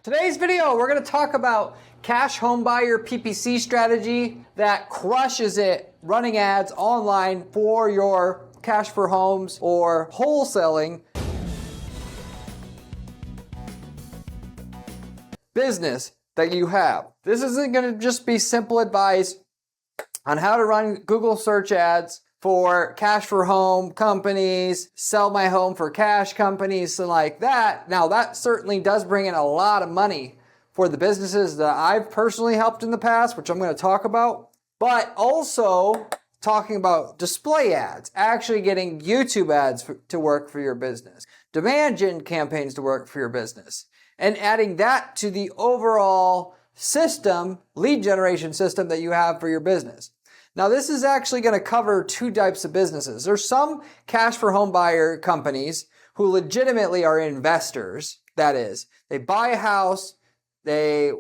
Today's video, we're going to talk about cash home buyer PPC strategy that crushes it running ads online for your cash for homes or wholesaling business that you have. This isn't going to just be simple advice on how to run Google search ads for cash for home companies, sell my home for cash companies, and like that. Now that certainly does bring in a lot of money for the businesses that I've personally helped in the past, which I'm going to talk about, but also talking about display ads, actually getting YouTube ads to work for your business, demand gen campaigns to work for your business, and adding that to the overall system, lead generation system that you have for your business. Now, this is actually going to cover two types of businesses. There's some cash for home buyer companies who legitimately are investors. That is, they buy a house, they,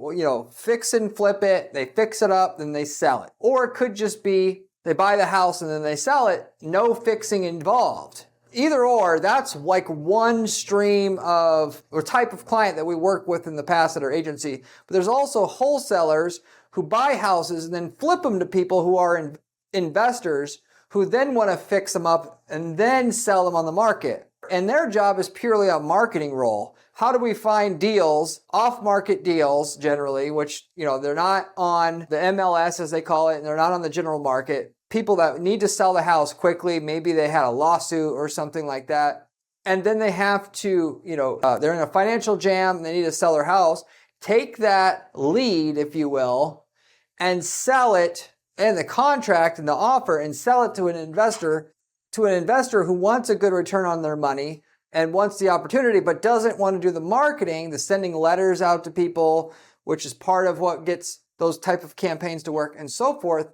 fix and flip it, they fix it up, then they sell it. Or it could just be they buy the house and then they sell it, no fixing involved. Either or, that's like one stream of or type of client that we work with in the past at our agency. But there's also wholesalers who buy houses and then flip them to people who are investors who then want to fix them up and then sell them on the market. And their job is purely a marketing role. How do we find deals, off-market deals generally, which, they're not on the MLS as they call it, and they're not on the general market. People that need to sell the house quickly, maybe they had a lawsuit or something like that. And then they have to, they're in a financial jam and they need to sell their house. Take that lead, if you will, and sell it and the contract and the offer and sell it to an investor who wants a good return on their money and wants the opportunity but doesn't want to do the marketing, the sending letters out to people, which is part of what gets those type of campaigns to work and so forth,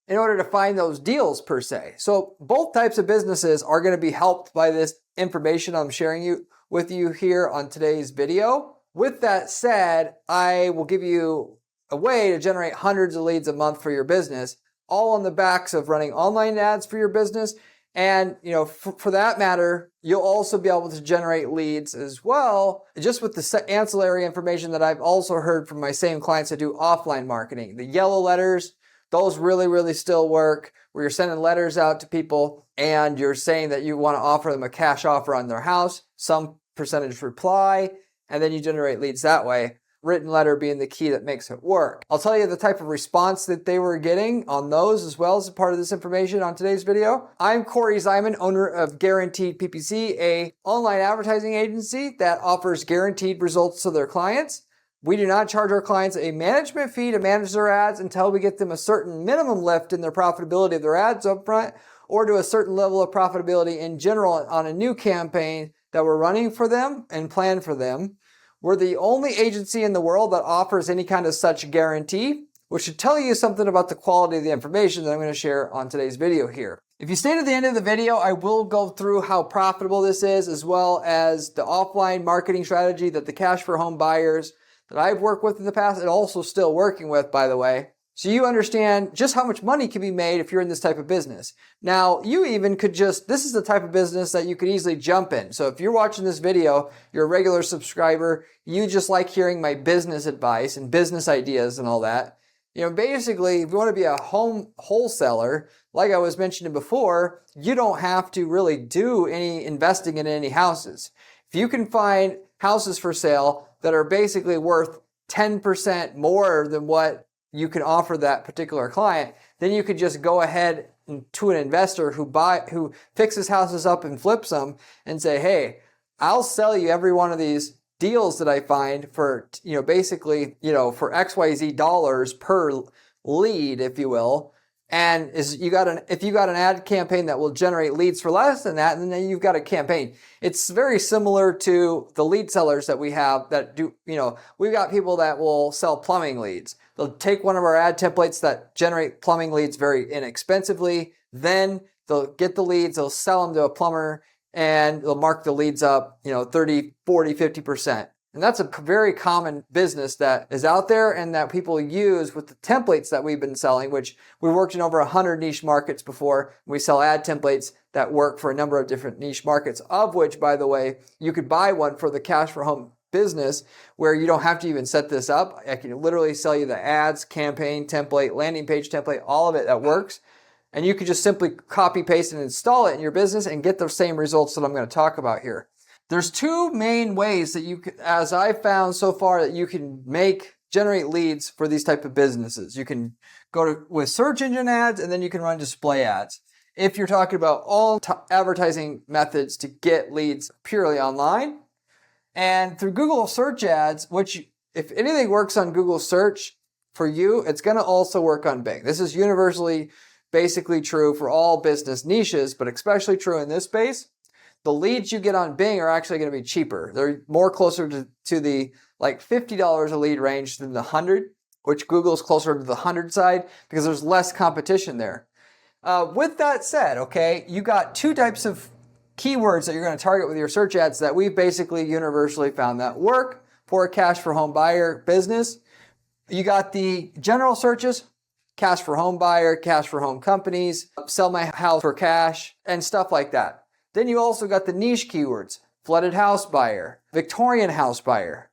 in order to find those deals per se. So both types of businesses are going to be helped by this information I'm sharing with you here on today's video. With that said, I will give you a way to generate hundreds of leads a month for your business, all on the backs of running online ads for your business. And, for that matter, you'll also be able to generate leads as well, just with the ancillary information that I've also heard from my same clients that do offline marketing. The yellow letters, those really, really still work, where you're sending letters out to people and you're saying that you want to offer them a cash offer on their house, some percentage reply, and then you generate leads that way. Written letter being the key that makes it work. I'll tell you the type of response that they were getting on those as well as a part of this information on today's video. I'm Corey Zyman, owner of Guaranteed PPC, a online advertising agency that offers guaranteed results to their clients. We do not charge our clients a management fee to manage their ads until we get them a certain minimum lift in their profitability of their ads up front, or to a certain level of profitability in general on a new campaign that we're running for them and plan for them. We're the only agency in the world that offers any kind of such guarantee, which should tell you something about the quality of the information that I'm going to share on today's video here. If you stay to the end of the video, I will go through how profitable this is, as well as the offline marketing strategy that the cash for home buyers that I've worked with in the past and also still working with, by the way. So you understand just how much money can be made if you're in this type of business. Now, you even could this is the type of business that you could easily jump in. So if you're watching this video, you're a regular subscriber, you just like hearing my business advice and business ideas and all that. Basically, if you want to be a home wholesaler, like I was mentioning before, you don't have to really do any investing in any houses. If you can find houses for sale that are basically worth 10% more than what you can offer that particular client, then you could just go ahead to an investor who fixes houses up and flips them and say, hey, I'll sell you every one of these deals that I find for, basically, for XYZ dollars per lead, if you will. And if you got an ad campaign that will generate leads for less than that, and then you've got a campaign. It's very similar to the lead sellers that we have that do, we've got people that will sell plumbing leads. They'll take one of our ad templates that generate plumbing leads very inexpensively. Then they'll get the leads, they'll sell them to a plumber, and they'll mark the leads up, 30, 40, 50%. And that's a very common business that is out there and that people use with the templates that we've been selling, which we worked in over 100 niche markets before. We sell ad templates that work for a number of different niche markets, of which, by the way, you could buy one for the cash for home business where you don't have to even set this up. I can literally sell you the ads, campaign template, landing page template, all of it that works. And you can just simply copy, paste, and install it in your business and get the same results that I'm going to talk about here. There's two main ways that you can, as I've found so far, that you can generate leads for these type of businesses. You can go with search engine ads, and then you can run display ads. If you're talking about all advertising methods to get leads purely online, and through Google search ads, which if anything works on Google search for you, it's going to also work on Bing. This is universally basically true for all business niches, but especially true in this space. The leads you get on Bing are actually going to be cheaper. They're more closer to the like $50 a lead range than the 100, which Google is closer to the 100 side because there's less competition there. With that said, okay, you got two types of keywords that you're going to target with your search ads that we've basically universally found that work for a cash for home buyer business. You got the general searches, cash for home buyer, cash for home companies, sell my house for cash, and stuff like that. Then you also got the niche keywords, flooded house buyer, Victorian house buyer.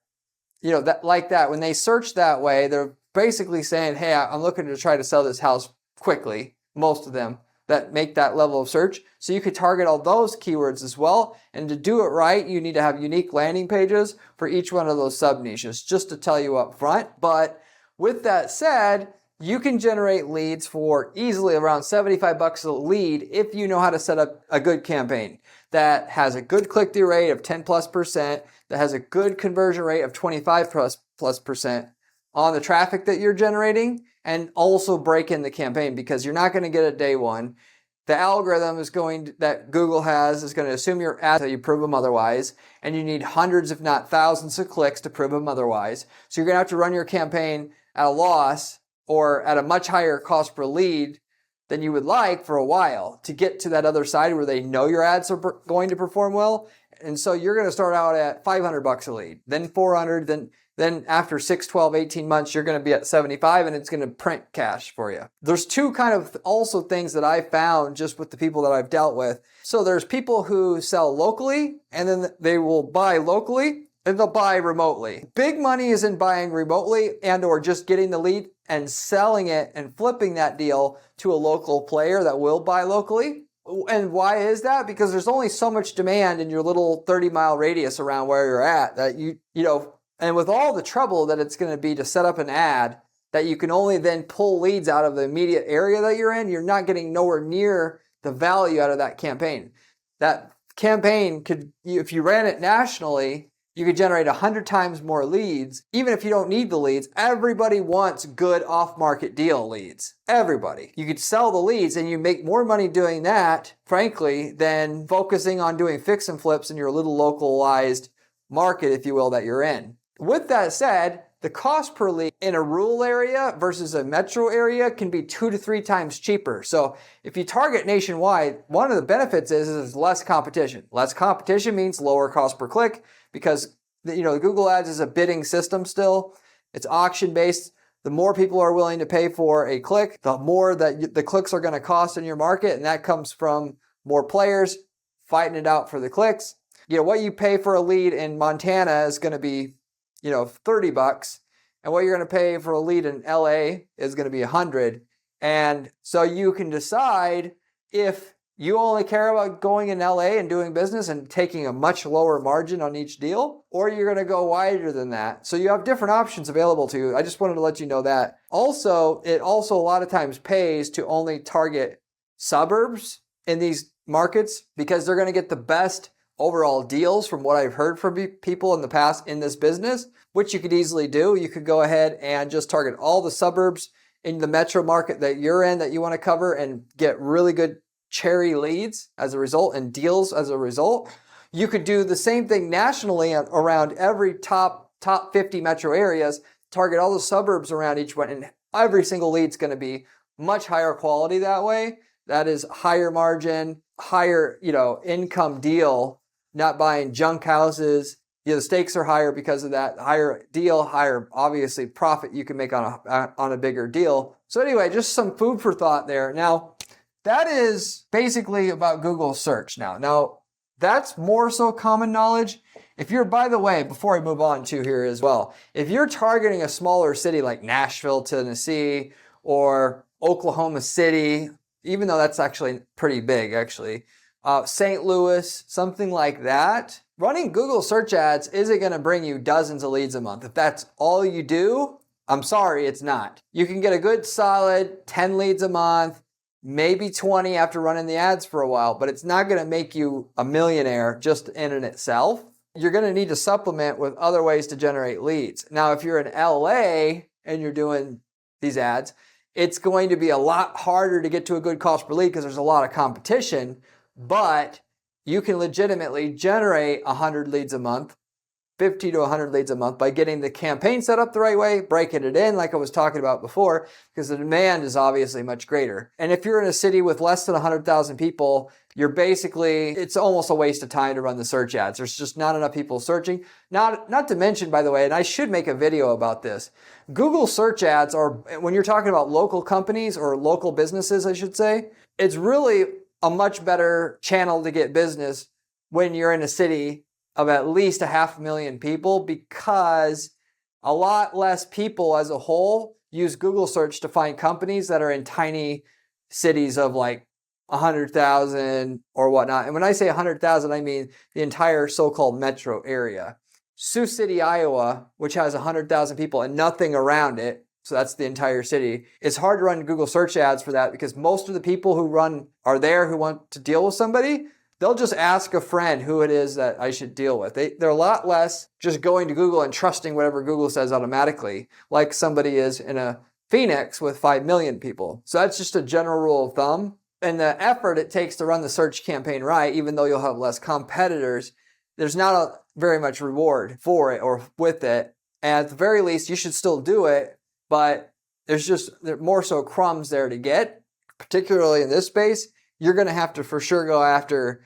You know, that like that. When they search that way, they're basically saying, hey, I'm looking to try to sell this house quickly. Most of them that make that level of search. So you could target all those keywords as well. And to do it right, you need to have unique landing pages for each one of those sub niches, just to tell you up front. But with that said, you can generate leads for easily around $75 a lead if you know how to set up a good campaign that has a good click-through rate of 10+%, that has a good conversion rate of 25+% on the traffic that you're generating, and also break in the campaign because you're not going to get it day one. The algorithm that Google has is going to assume your ads until you prove them otherwise, and you need hundreds if not thousands of clicks to prove them otherwise. So you're going to have to run your campaign at a loss or at a much higher cost per lead than you would like for a while to get to that other side where they know your ads are going to perform well. And so you're going to start out at $500 a lead, then 400, then after 6, 12, 18 months, you're going to be at 75 and it's going to print cash for you. There's two kind of also things that I found just with the people that I've dealt with. So there's people who sell locally and then they will buy locally and they'll buy remotely. Big money is in buying remotely and or just getting the lead and selling it and flipping that deal to a local player that will buy locally. And why is that? Because there's only so much demand in your little 30-mile radius around where you're at that you know, and with all the trouble that it's going to be to set up an ad that you can only then pull leads out of the immediate area that you're in, you're not getting nowhere near the value out of that campaign. That campaign could, if you ran it nationally, you could generate 100 times more leads. Even if you don't need the leads, everybody wants good off-market deal leads. Everybody. You could sell the leads and you make more money doing that, frankly, than focusing on doing fix and flips in your little localized market, if you will, that you're in. With that said, the cost per lead in a rural area versus a metro area can be 2 to 3 times cheaper. So if you target nationwide, one of the benefits is less competition. Less competition means lower cost per click because the Google Ads is a bidding system still. It's auction based. The more people are willing to pay for a click, the more that the clicks are going to cost in your market, and that comes from more players fighting it out for the clicks. What you pay for a lead in Montana is going to be $30, and what you're going to pay for a lead in LA is going to be $100. And so you can decide if you only care about going in LA and doing business and taking a much lower margin on each deal, or you're going to go wider than that. So you have different options available to you. I just wanted to let you know that. Also, it also a lot of times pays to only target suburbs in these markets because they're going to get the best overall deals from what I've heard from people in the past in this business, which you could easily do. You could go ahead and just target all the suburbs in the metro market that you're in that you want to cover and get really good cherry leads as a result and deals as a result. You could do the same thing nationally around every top 50 metro areas, target all the suburbs around each one, and every single lead's going to be much higher quality that way. That is higher margin, higher, income deal. Not buying junk houses. The stakes are higher because of that. Higher deal, higher, obviously, profit you can make on a bigger deal. So anyway, just some food for thought there. Now, that is basically about Google search now. Now, that's more so common knowledge. If you're, by the way, before I move on to here as well, if you're targeting a smaller city like Nashville, Tennessee, or Oklahoma City, even though that's actually pretty big, actually, St. Louis, something like that, running Google search ads isn't going to bring you dozens of leads a month. If that's all you do, I'm sorry, it's not. You can get a good solid 10 leads a month, maybe 20 after running the ads for a while, but it's not going to make you a millionaire just in and itself. You're going to need to supplement with other ways to generate leads. Now, if you're in LA and you're doing these ads, it's going to be a lot harder to get to a good cost per lead because there's a lot of competition, but you can legitimately generate 100 leads a month, 50 to 100 leads a month by getting the campaign set up the right way, breaking it in like I was talking about before, because the demand is obviously much greater. And if you're in a city with less than 100,000 people, you're basically, it's almost a waste of time to run the search ads. There's just not enough people searching. Not to mention, by the way, and I should make a video about this, Google search ads are, when you're talking about local companies or local businesses, I should say, it's really a much better channel to get business when you're in a city of at least 500,000 people, because a lot less people as a whole use Google search to find companies that are in tiny cities of like 100,000 or whatnot. And when I say 100,000, I mean the entire so-called metro area. Sioux City, Iowa, which has 100,000 people and nothing around it, so that's the entire city. It's hard to run Google search ads for that because most of the people who are there who want to deal with somebody, they'll just ask a friend who it is that I should deal with. They're a lot less just going to Google and trusting whatever Google says automatically, like somebody is in a Phoenix with 5 million people. So that's just a general rule of thumb. And the effort it takes to run the search campaign right, even though you'll have less competitors, there's not very much reward for it or with it. And at the very least, you should still do it, but there's more so crumbs there to get, particularly in this space. You're going to have to for sure go after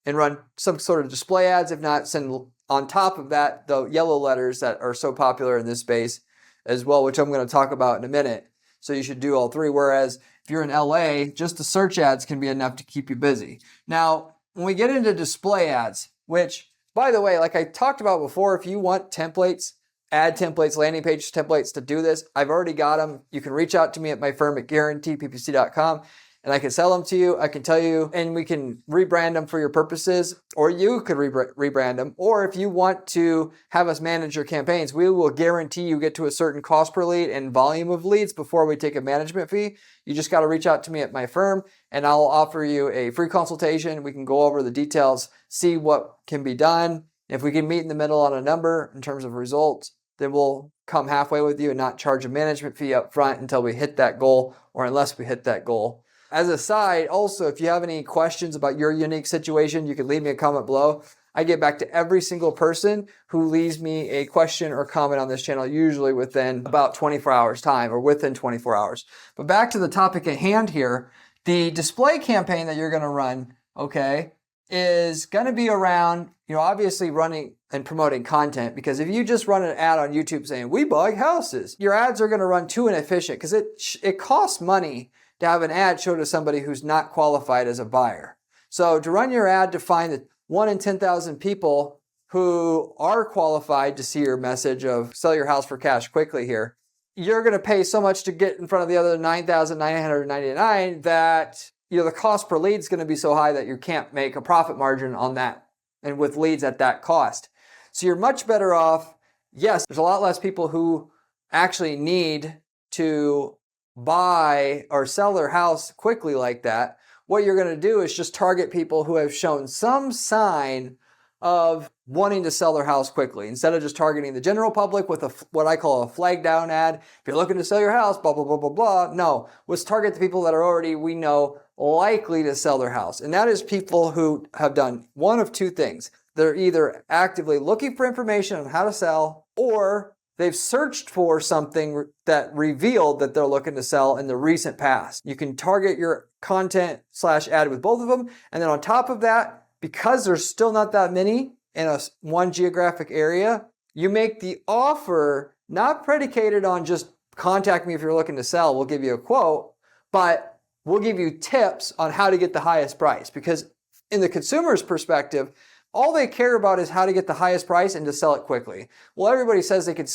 and run some sort of display ads, if not send on top of that the yellow letters that are so popular in this space as well, which I'm going to talk about in a minute. So you should do all three. Whereas if you're in LA, just the search ads can be enough to keep you busy. Now, when we get into display ads, which, by the way, like I talked about before, if you want templates, ad templates, landing page templates to do this, I've already got them. You can reach out to me at my firm at guaranteeppc.com. And I can sell them to you, I can tell you, and we can rebrand them for your purposes, or you could rebrand them. Or if you want to have us manage your campaigns, we will guarantee you get to a certain cost per lead and volume of leads before we take a management fee. You just got to reach out to me at my firm, and I'll offer you a free consultation. We can go over the details, see what can be done. If we can meet in the middle on a number in terms of results, then we'll come halfway with you and not charge a management fee up front until we hit that goal, or unless we hit that goal. As a side, also, if you have any questions about your unique situation, you can leave me a comment below. I get back to every single person who leaves me a question or comment on this channel, usually within about 24 hours time or within 24 hours. But back to the topic at hand here, the display campaign that you're going to run, okay, is going to be around, obviously running and promoting content, because if you just run an ad on YouTube saying, we buy houses, your ads are going to run too inefficient because it costs money to have an ad show to somebody who's not qualified as a buyer. So to run your ad to find the 1 in 10,000 people who are qualified to see your message of sell your house for cash quickly here, you're going to pay so much to get in front of the other 9,999 that the cost per lead is going to be so high that you can't make a profit margin on that and with leads at that cost. So you're much better off. Yes, there's a lot less people who actually need to buy or sell their house quickly like that. What you're going to do is just target people who have shown some sign of wanting to sell their house quickly, instead of just targeting the general public with what I call a flag down ad. If you're looking to sell your house, blah, blah, blah, blah, blah. No, let's target the people that are already, we know, likely to sell their house. And that is people who have done one of two things. They're either actively looking for information on how to sell, or they've searched for something that revealed that they're looking to sell in the recent past. You can target your content/ad with both of them. And then on top of that, because there's still not that many in one geographic area, you make the offer not predicated on just contact me if you're looking to sell, we'll give you a quote, but we'll give you tips on how to get the highest price. Because in the consumer's perspective, all they care about is how to get the highest price and to sell it quickly. Well, everybody says they could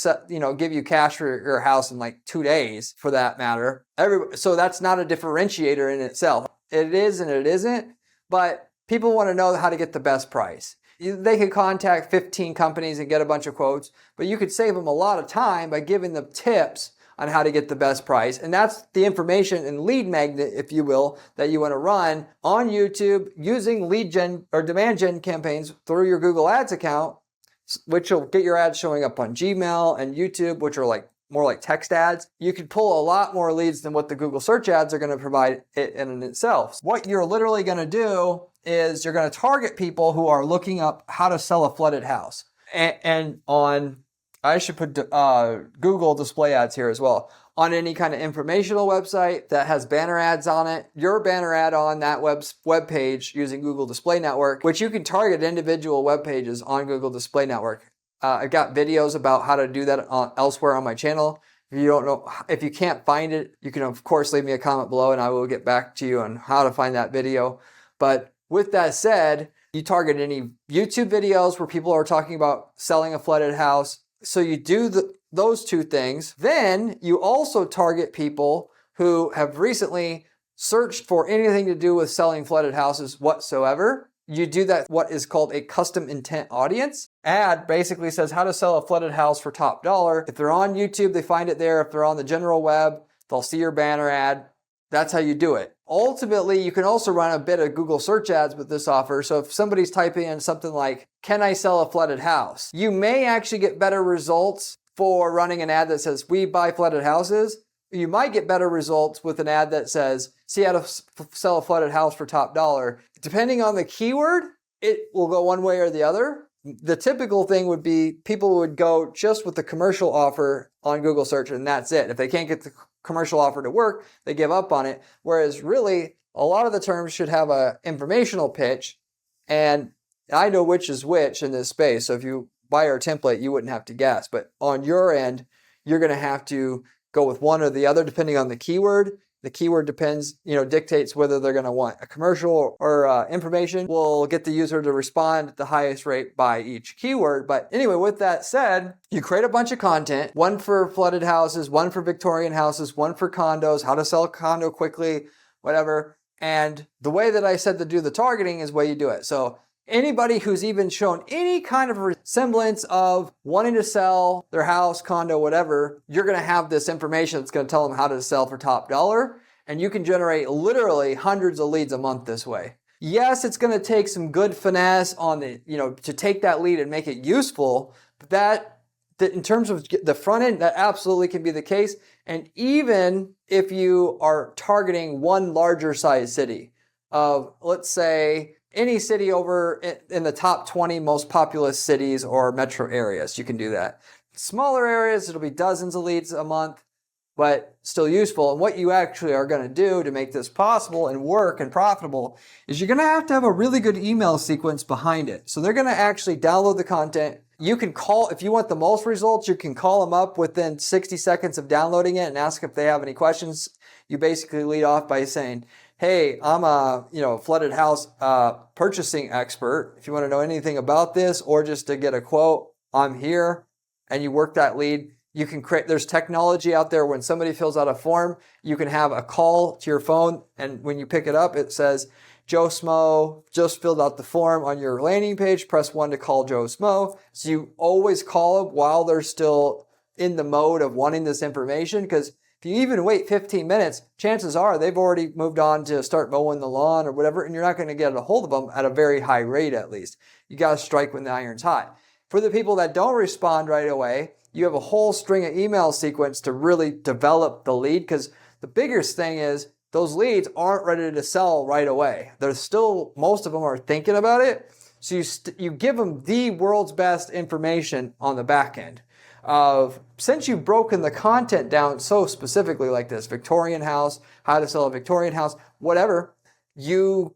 give you cash for your house in like 2 days, for that matter. So that's not a differentiator in itself. It is and it isn't, but people want to know how to get the best price. They could contact 15 companies and get a bunch of quotes, but you could save them a lot of time by giving them tips on how to get the best price. And that's the information and lead magnet, if you will, that you want to run on YouTube using lead gen or demand gen campaigns through your Google Ads account, which will get your ads showing up on Gmail and YouTube, which are like more like text ads. You could pull a lot more leads than what the Google search ads are going to provide in itself. What you're literally going to do is you're going to target people who are looking up how to sell a flooded house. And on, I should put Google display ads here as well. On any kind of informational website that has banner ads on it, your banner ad on that web page using Google Display Network, which you can target individual web pages on Google Display Network. I've got videos about how to do that elsewhere on my channel. If you don't know, if you can't find it, you can of course leave me a comment below and I will get back to you on how to find that video. But with that said, you target any YouTube videos where people are talking about selling a flooded house. So you do those two things. Then you also target people who have recently searched for anything to do with selling flooded houses whatsoever. You do that, what is called a custom intent audience. Ad basically says how to sell a flooded house for top dollar. If they're on YouTube, they find it there. If they're on the general web, they'll see your banner ad. That's how you do it. Ultimately, you can also run a bit of Google search ads with this offer. So if somebody's typing in something like, can I sell a flooded house? You may actually get better results for running an ad that says, we buy flooded houses. You might get better results with an ad that says, see how to sell a flooded house for top dollar. Depending on the keyword, it will go one way or the other. The typical thing would be people would go just with the commercial offer on Google search and that's it. If they can't get the commercial offer to work, they give up on it. Whereas really, a lot of the terms should have an informational pitch, and I know which is which in this space. So if you buy our template, you wouldn't have to guess. But on your end, you're going to have to go with one or the other depending on the keyword. The keyword dictates whether they're going to want a commercial or information. We'll get the user to respond at the highest rate by each keyword. But anyway, with that said, you create a bunch of content, one for flooded houses, one for Victorian houses, one for condos, how to sell a condo quickly, whatever. And the way that I said to do the targeting is the way you do it. So anybody who's even shown any kind of semblance of wanting to sell their house, condo, whatever, you're going to have this information that's going to tell them how to sell for top dollar. And you can generate literally hundreds of leads a month this way. Yes, it's going to take some good finesse on to take that lead and make it useful. But that in terms of the front end, that absolutely can be the case. And even if you are targeting one larger size city of, let's say, any city over in the top 20 most populous cities or metro areas, you can do that. Smaller areas, it'll be dozens of leads a month, but still useful. And what you actually are going to do to make this possible and work and profitable is you're going to have a really good email sequence behind it. So they're going to actually download the content. You can call, if you want the most results, you can call them up within 60 seconds of downloading it and ask if they have any questions. You basically lead off by saying, hey, I'm a flooded house purchasing expert. If you want to know anything about this or just to get a quote, I'm here. And you work that lead. You can create, there's technology out there when somebody fills out a form, you can have a call to your phone. And when you pick it up, it says, Joe Smo just filled out the form on your landing page. Press 1 to call Joe Smo. So you always call them while they're still in the mode of wanting this information, because if you even wait 15 minutes, chances are they've already moved on to start mowing the lawn or whatever, and you're not going to get a hold of them at a very high rate at least. You got to strike when the iron's hot. For the people that don't respond right away, you have a whole string of email sequence to really develop the lead, because the biggest thing is those leads aren't ready to sell right away. They're still, most of them are thinking about it. So you give them the world's best information on the back end. Since you've broken the content down so specifically like this, Victorian house, how to sell a Victorian house, whatever, the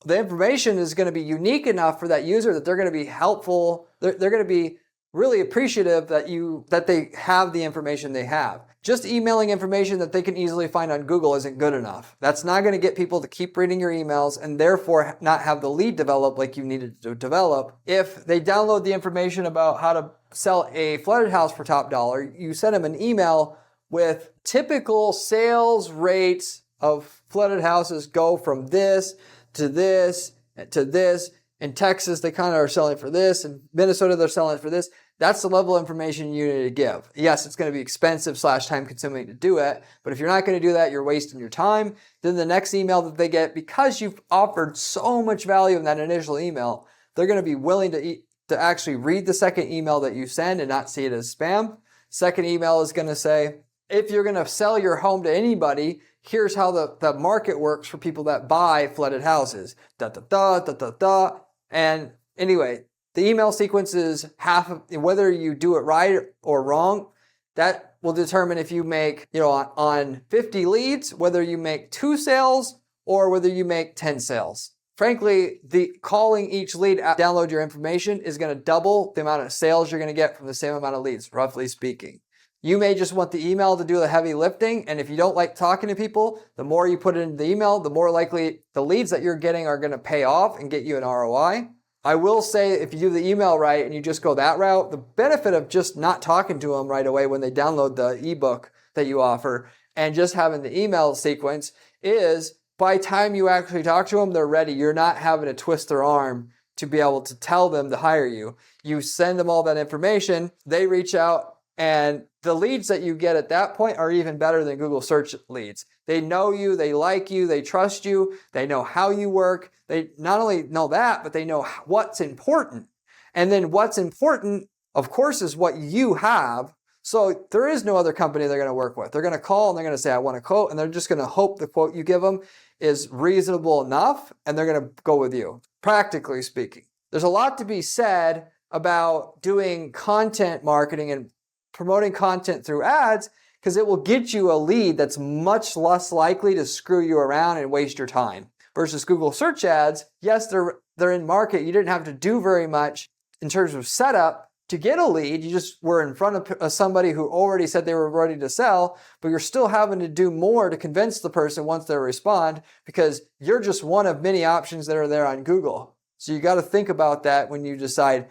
information is going to be unique enough for that user that they're going to be helpful. They're going to be really appreciative that they have the information they have. Just emailing information that they can easily find on Google isn't good enough. That's not going to get people to keep reading your emails and therefore not have the lead develop like you needed to develop. If they download the information about how to sell a flooded house for top dollar, you send them an email with typical sales rates of flooded houses go from this to this to this. In Texas, they kind of are selling for this. In Minnesota, they're selling for this. That's the level of information you need to give. Yes, it's going to be expensive / time consuming to do it. But if you're not going to do that, you're wasting your time. Then the next email that they get, because you've offered so much value in that initial email, they're going to be willing to actually read the second email that you send and not see it as spam. Second email is going to say, if you're going to sell your home to anybody, here's how the market works for people that buy flooded houses. Da, da, da, da, da, da. And anyway, the email sequence is half of whether you do it right or wrong. That will determine if you make, on 50 leads, whether you make 2 sales or whether you make 10 sales. Frankly, the calling each lead, download your information is going to double the amount of sales you're going to get from the same amount of leads, roughly speaking. You may just want the email to do the heavy lifting, and if you don't like talking to people, the more you put it into the email, the more likely the leads that you're getting are going to pay off and get you an ROI. I will say if you do the email right and you just go that route, the benefit of just not talking to them right away when they download the ebook that you offer and just having the email sequence is by the time you actually talk to them, they're ready. You're not having to twist their arm to be able to tell them to hire you. You send them all that information, they reach out, and the leads that you get at that point are even better than Google search leads. They know you, they like you, they trust you, they know how you work. They not only know that, but they know what's important. And then what's important, of course, is what you have. So there is no other company they're going to work with. They're going to call and they're going to say, I want a quote. And they're just going to hope the quote you give them is reasonable enough. And they're going to go with you, practically speaking. There's a lot to be said about doing content marketing and promoting content through ads, because it will get you a lead that's much less likely to screw you around and waste your time. Versus Google search ads, yes, they're in market. You didn't have to do very much in terms of setup to get a lead. You just were in front of somebody who already said they were ready to sell, but you're still having to do more to convince the person once they respond, because you're just one of many options that are there on Google. So you got to think about that when you decide,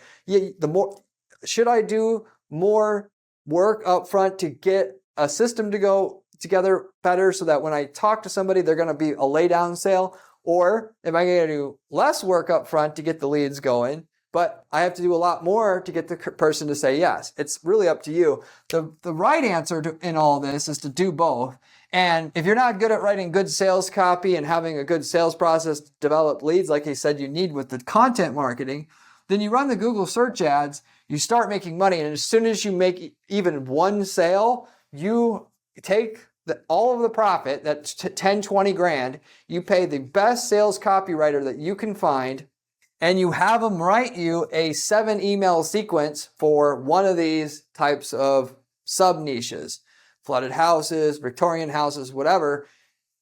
should I do more work up front to get a system to go together better so that when I talk to somebody, they're going to be a lay down sale? Or am I going to do less work up front to get the leads going, but I have to do a lot more to get the person to say yes? It's really up to you. The right answer in all this is to do both. And if you're not good at writing good sales copy and having a good sales process to develop leads, like I said you need with the content marketing, then you run the Google search ads, you start making money, and as soon as you make even one sale, you take all of the profit, that's 10, 20 grand, you pay the best sales copywriter that you can find, and you have them write you a 7 email sequence for one of these types of sub niches, flooded houses, Victorian houses, whatever,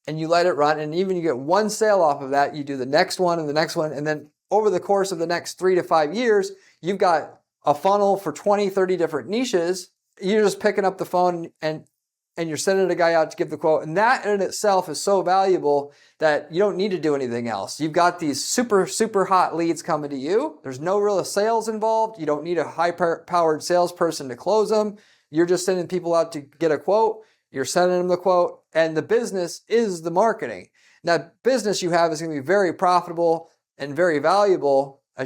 and you let it run, and even you get one sale off of that, you do the next one and the next one, and then over the course of the next 3 to 5 years, you've got a funnel for 20, 30 different niches. You're just picking up the phone and you're sending a guy out to give the quote. And that in itself is so valuable that you don't need to do anything else. You've got these super, super hot leads coming to you. There's no real sales involved. You don't need a high-powered salesperson to close them. You're just sending people out to get a quote. You're sending them the quote. And the business is the marketing. That business you have is going to be very profitable and very valuable. I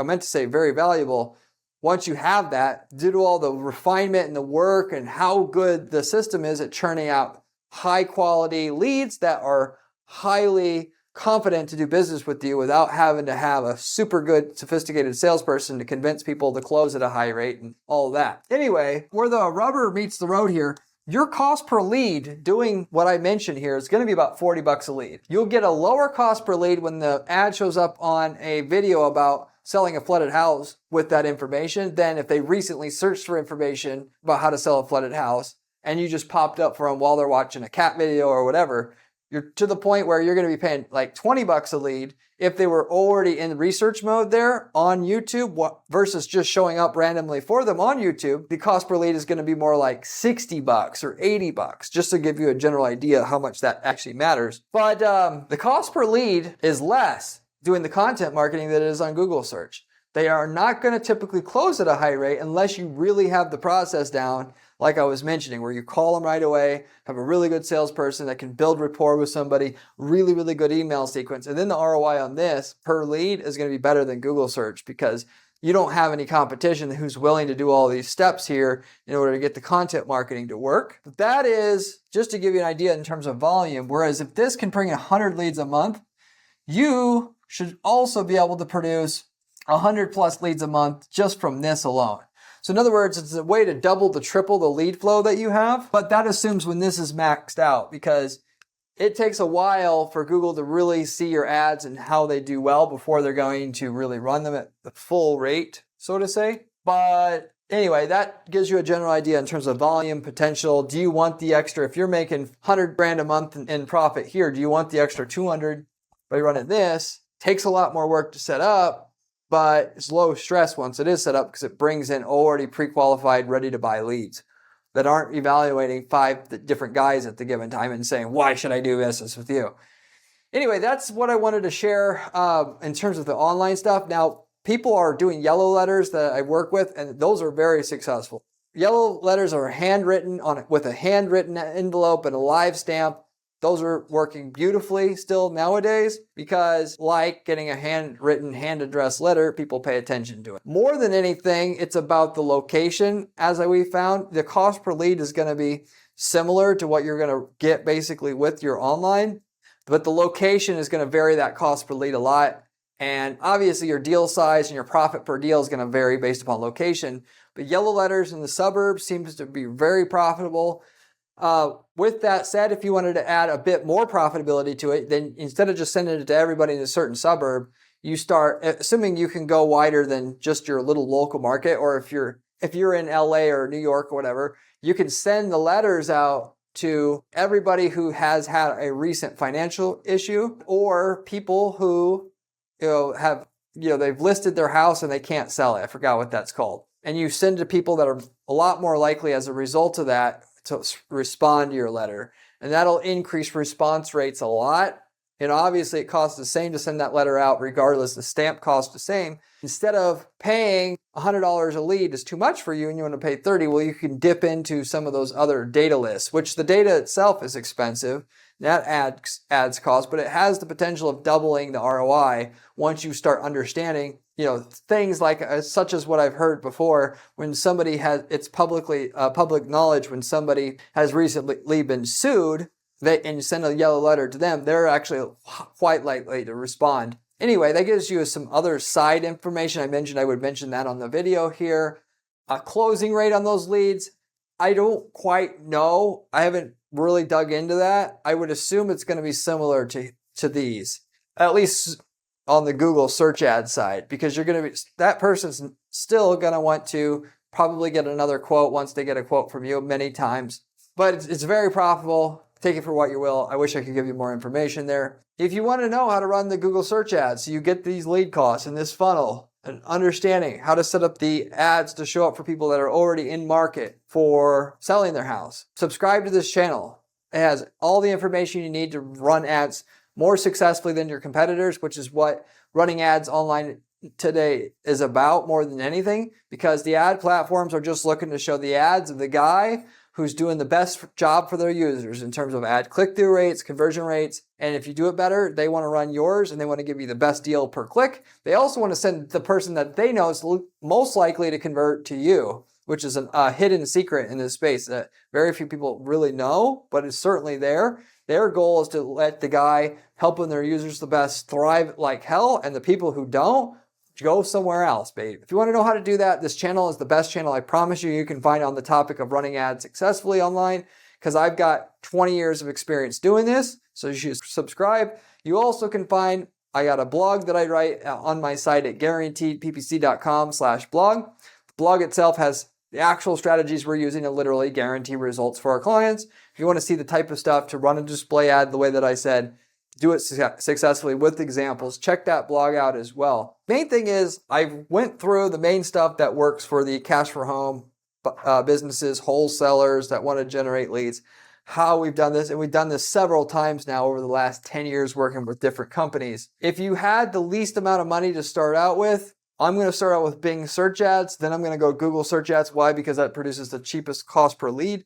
meant to say very valuable. Once you have that, due to all the refinement and the work and how good the system is at churning out high quality leads that are highly confident to do business with you without having to have a super good sophisticated salesperson to convince people to close at a high rate and all that. Anyway, where the rubber meets the road here, your cost per lead doing what I mentioned here is going to be about $40 a lead. You'll get a lower cost per lead when the ad shows up on a video about selling a flooded house with that information than if they recently searched for information about how to sell a flooded house and you just popped up for them while they're watching a cat video or whatever. You're to the point where you're going to be paying like $20 a lead if they were already in research mode there on YouTube versus just showing up randomly for them on YouTube. The cost per lead is going to be more like $60 or $80, just to give you a general idea how much that actually matters. But the cost per lead is less doing the content marketing than it is on Google search. They are not going to typically close at a high rate unless you really have the process down, like I was mentioning, where you call them right away, have a really good salesperson that can build rapport with somebody, really, really good email sequence. And then the ROI on this per lead is going to be better than Google search because you don't have any competition who's willing to do all these steps here in order to get the content marketing to work. But that is just to give you an idea in terms of volume. Whereas if this can bring 100 leads a month, you should also be able to produce 100 plus leads a month just from this alone. So in other words, it's a way to double to triple the lead flow that you have, but that assumes when this is maxed out because it takes a while for Google to really see your ads and how they do well before they're going to really run them at the full rate, so to say. But anyway, that gives you a general idea in terms of volume, potential. Do you want the extra, if you're making 100 grand a month in profit here, do you want the extra 200 by running this? Takes a lot more work to set up, but it's low stress once it is set up because it brings in already pre-qualified, ready to buy leads that aren't evaluating 5 different guys at the given time and saying, why should I do business with you? Anyway, that's what I wanted to share in terms of the online stuff. Now, people are doing yellow letters that I work with, and those are very successful. Yellow letters are handwritten with a handwritten envelope and a live stamp. Those are working beautifully still nowadays because, like getting a handwritten, hand-addressed letter, people pay attention to it. More than anything, it's about the location. As we found, the cost per lead is going to be similar to what you're going to get basically with your online, but the location is going to vary that cost per lead a lot. And obviously your deal size and your profit per deal is going to vary based upon location. But yellow letters in the suburbs seems to be very profitable. With that said, if you wanted to add a bit more profitability to it, then instead of just sending it to everybody in a certain suburb, you start assuming you can go wider than just your little local market, or if you're in LA or New York or whatever, you can send the letters out to everybody who has had a recent financial issue or people who they've listed their house and they can't sell it. I forgot what that's called. And you send to people that are a lot more likely as a result of that to respond to your letter. And that'll increase response rates a lot. And obviously it costs the same to send that letter out regardless. The stamp costs the same. Instead of paying $100 a lead is too much for you and you want to pay $30, well, you can dip into some of those other data lists, which the data itself is expensive. That adds cost, but it has the potential of doubling the ROI once you start understanding, things like such as what I've heard before. When somebody it's public knowledge, when somebody has recently been sued, and you send a yellow letter to them, they're actually quite likely to respond. Anyway, that gives you some other side information. I would mention that on the video here. A closing rate on those leads, I don't quite know. I haven't really dug into that. I would assume it's going to be similar to these, at least on the Google search ad side, because that person's still going to want to probably get another quote once they get a quote from you many times. But it's very profitable. Take it for what you will. I wish I could give you more information there. If you want to know how to run the Google search ads, so you get these lead costs in this funnel and understanding how to set up the ads to show up for people that are already in market for selling their house, subscribe to this channel. It has all the information you need to run ads more successfully than your competitors, which is what running ads online today is about more than anything, because the ad platforms are just looking to show the ads of the guy who's doing the best job for their users in terms of ad click-through rates, conversion rates. And if you do it better, they want to run yours and they want to give you the best deal per click. They also want to send the person that they know is most likely to convert to you, which is a hidden secret in this space that very few people really know, but it's certainly there. Their goal is to let the guy helping their users the best thrive like hell, and the people who don't, go somewhere else, babe. If you want to know how to do that, this channel is the best channel I promise you can find on the topic of running ads successfully online, because I've got 20 years of experience doing this, so you should subscribe. You also can find, I got a blog that I write on my site at guaranteedppc.com/blog. The blog itself has The actual strategies we're using to literally guarantee results for our clients. If you want to see the type of stuff to run a display ad the way that I said, do it successfully with examples, check that blog out as well. Main thing is I went through the main stuff that works for the cash for home businesses, wholesalers that want to generate leads, how we've done this. And we've done this several times now over the last 10 years working with different companies. If you had the least amount of money to start out with, I'm going to start out with Bing search ads. Then I'm going to go Google search ads. Why? Because that produces the cheapest cost per lead.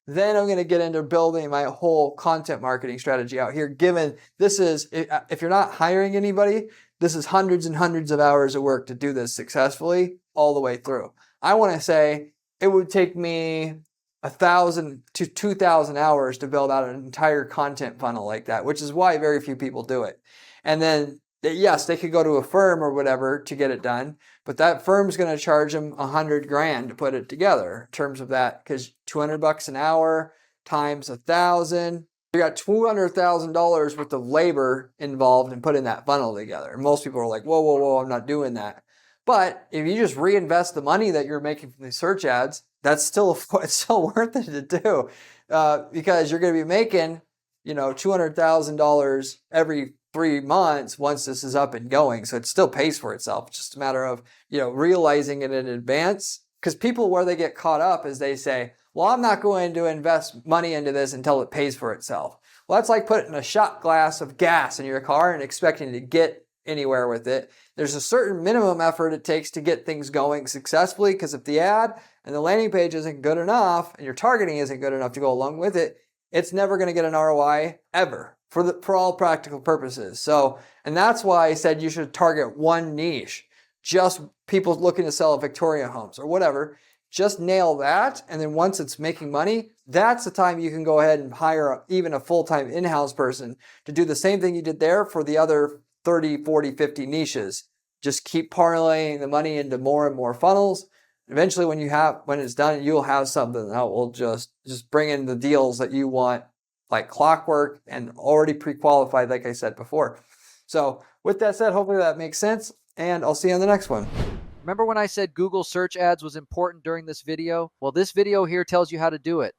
Then I'm going to get into building my whole content marketing strategy out here. Given this is, if you're not hiring anybody, this is hundreds and hundreds of hours of work to do this successfully all the way through. I want to say it would take me 1,000 to 2,000 hours to build out an entire content funnel like that, which is why very few people do it. And then, yes, they could go to a firm or whatever to get it done, but that firm's going to charge them $100,000 to put it together in terms of that, because $200 an hour times 1,000, you got $200,000 worth of labor involved in putting that funnel together. And most people are like, whoa, whoa, whoa, I'm not doing that. But if you just reinvest the money that you're making from these search ads, it's still worth it to do, because you're going to be making, $200,000 every 3 months once this is up and going. So it still pays for itself. It's just a matter of, realizing it in advance. Because people, where they get caught up is they say, well, I'm not going to invest money into this until it pays for itself. Well, that's like putting a shot glass of gas in your car and expecting to get anywhere with it. There's a certain minimum effort it takes to get things going successfully, because if the ad and the landing page isn't good enough and your targeting isn't good enough to go along with it, it's never going to get an ROI ever for all practical purposes. So, and that's why I said you should target one niche, just people looking to sell Victoria homes or whatever. Just nail that. And then once it's making money, that's the time you can go ahead and hire even a full-time in-house person to do the same thing you did there for the other 30, 40, 50 niches. Just keep parlaying the money into more and more funnels. Eventually, when it's done, you'll have something that will just bring in the deals that you want like clockwork and already pre-qualified, like I said before. So with that said, hopefully that makes sense, and I'll see you on the next one. Remember when I said Google search ads was important during this video? Well, this video here tells you how to do it.